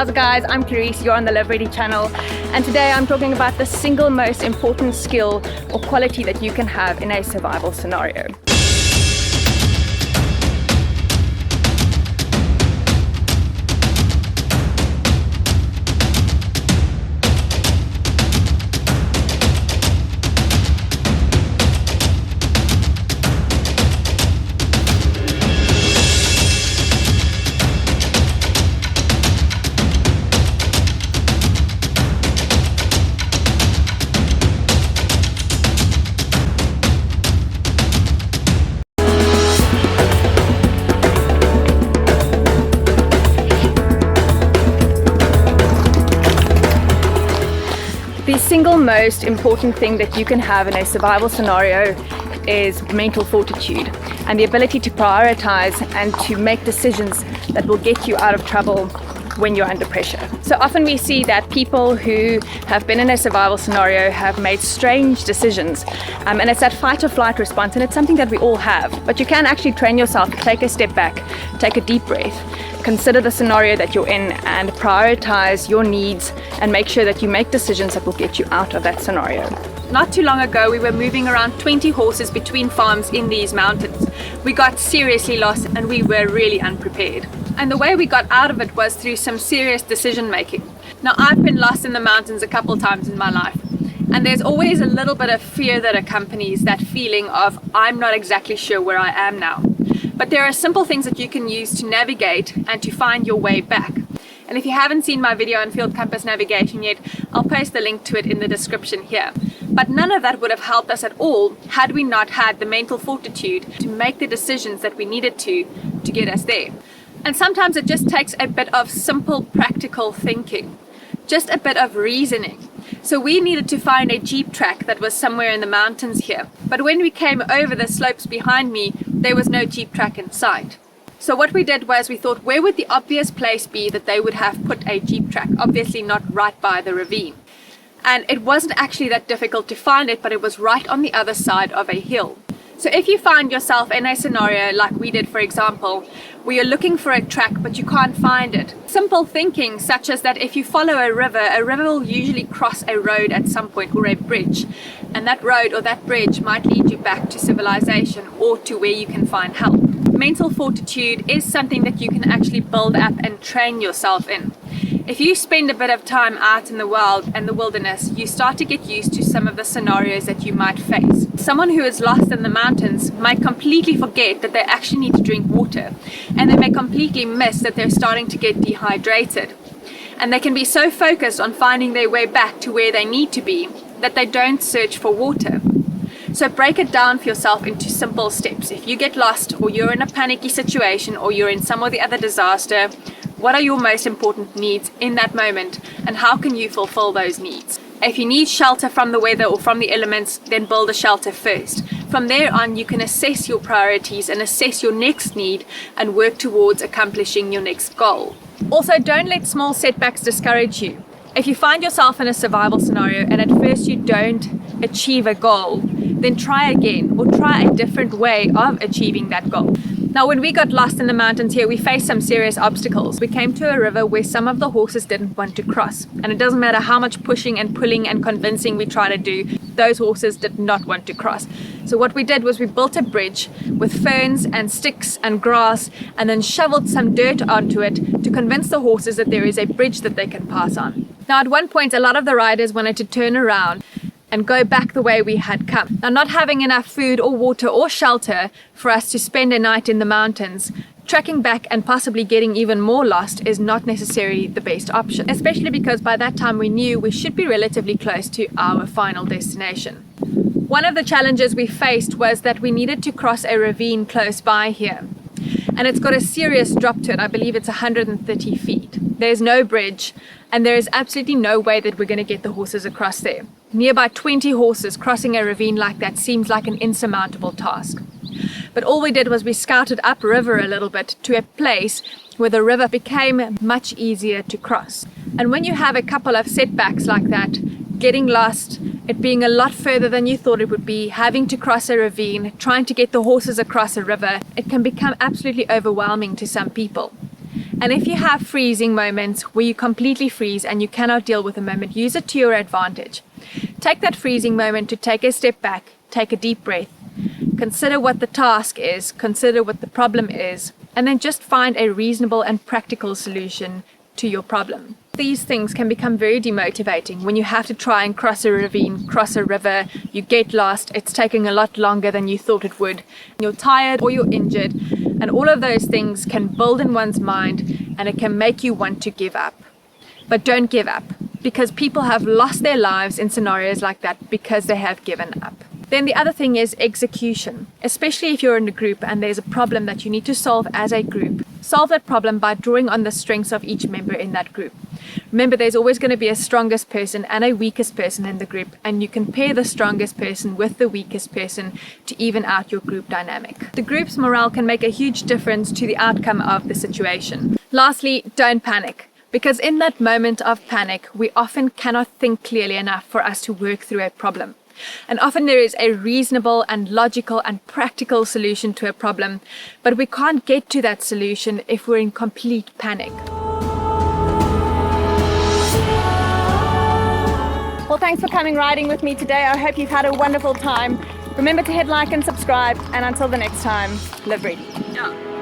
How's it, guys? I'm Clarice, you're on the Live Ready channel, and today I'm talking about the single most important skill or quality that you can have in a survival scenario. The single most important thing that you can have in a survival scenario is mental fortitude and the ability to prioritize and to make decisions that will get you out of trouble when you're under pressure. So often we see that people who have been in a survival scenario have made strange decisions, and it's that fight or flight response, and it's something that we all have. But you can actually train yourself to take a step back, take a deep breath, consider the scenario that you're in and prioritize your needs and make sure that you make decisions that will get you out of that scenario. Not too long ago, we were moving around 20 horses between farms in these mountains. We got seriously lost and we were really unprepared. And the way we got out of it was through some serious decision making. Now, I've been lost in the mountains a couple times in my life, and there's always a little bit of fear that accompanies that feeling of, I'm not exactly sure where I am now. But there are simple things that you can use to navigate and to find your way back. And if you haven't seen my video on field compass navigation yet, I'll post the link to it in the description here. But none of that would have helped us at all had we not had the mental fortitude to make the decisions that we needed to get us there. And sometimes it just takes a bit of simple practical thinking, just a bit of reasoning. So we needed to find a jeep track that was somewhere in the mountains here. But when we came over the slopes behind me, there was no jeep track in sight. So what we did was we thought, where would the obvious place be that they would have put a jeep track? Obviously not right by the ravine. And it wasn't actually that difficult to find it, but it was right on the other side of a hill. So if you find yourself in a scenario like we did, for example, where you're looking for a track but you can't find it, simple thinking such as that if you follow a river will usually cross a road at some point, or a bridge, and that road or that bridge might lead you back to civilization or to where you can find help. Mental fortitude is something that you can actually build up and train yourself in. If you spend a bit of time out in the world and the wilderness, you start to get used to some of the scenarios that you might face. Someone who is lost in the mountains might completely forget that they actually need to drink water, and they may completely miss that they're starting to get dehydrated. And they can be so focused on finding their way back to where they need to be that they don't search for water. So break it down for yourself into simple steps. If you get lost, or you're in a panicky situation, or you're in some or the other disaster, what are your most important needs in that moment, and how can you fulfill those needs? If you need shelter from the weather or from the elements, then build a shelter first. From there on, you can assess your priorities and assess your next need and work towards accomplishing your next goal. Also, don't let small setbacks discourage you. If you find yourself in a survival scenario and at first you don't achieve a goal, then try again, or try a different way of achieving that goal. Now, when we got lost in the mountains here, we faced some serious obstacles. We came to a river where some of the horses didn't want to cross. And it doesn't matter how much pushing and pulling and convincing we try to do, those horses did not want to cross. So what we did was we built a bridge with ferns and sticks and grass, and then shoveled some dirt onto it to convince the horses that there is a bridge that they can pass on. Now, at one point, a lot of the riders wanted to turn around and go back the way we had come. Now, not having enough food or water or shelter for us to spend a night in the mountains, tracking back and possibly getting even more lost is not necessarily the best option, especially because by that time we knew we should be relatively close to our final destination. One of the challenges we faced was that we needed to cross a ravine close by here. And it's got a serious drop to it. I believe it's 130 feet. There's no bridge, and there is absolutely no way that we're going to get the horses across there. Nearby 20 horses crossing a ravine like that seems like an insurmountable task. But all we did was we scouted upriver a little bit to a place where the river became much easier to cross. And when you have a couple of setbacks like that, getting lost, it being a lot further than you thought it would be, having to cross a ravine, trying to get the horses across a river, it can become absolutely overwhelming to some people. And if you have freezing moments where you completely freeze and you cannot deal with the moment, use it to your advantage. Take that freezing moment to take a step back, take a deep breath, consider what the task is, consider what the problem is, and then just find a reasonable and practical solution to your problem. These things can become very demotivating when you have to try and cross a ravine, cross a river, you get lost, it's taking a lot longer than you thought it would, you're tired or you're injured, and all of those things can build in one's mind and it can make you want to give up. But don't give up, because people have lost their lives in scenarios like that because they have given up. Then the other thing is execution, especially if you're in a group and there's a problem that you need to solve as a group. Solve that problem by drawing on the strengths of each member in that group. Remember, there's always going to be a strongest person and a weakest person in the group, and you can pair the strongest person with the weakest person to even out your group dynamic. The group's morale can make a huge difference to the outcome of the situation. Lastly, don't panic. Because in that moment of panic, we often cannot think clearly enough for us to work through a problem. And often there is a reasonable and logical and practical solution to a problem, but we can't get to that solution if we're in complete panic. Well, thanks for coming riding with me today. I hope you've had a wonderful time. Remember to hit like and subscribe, and until the next time, live ready. Yeah.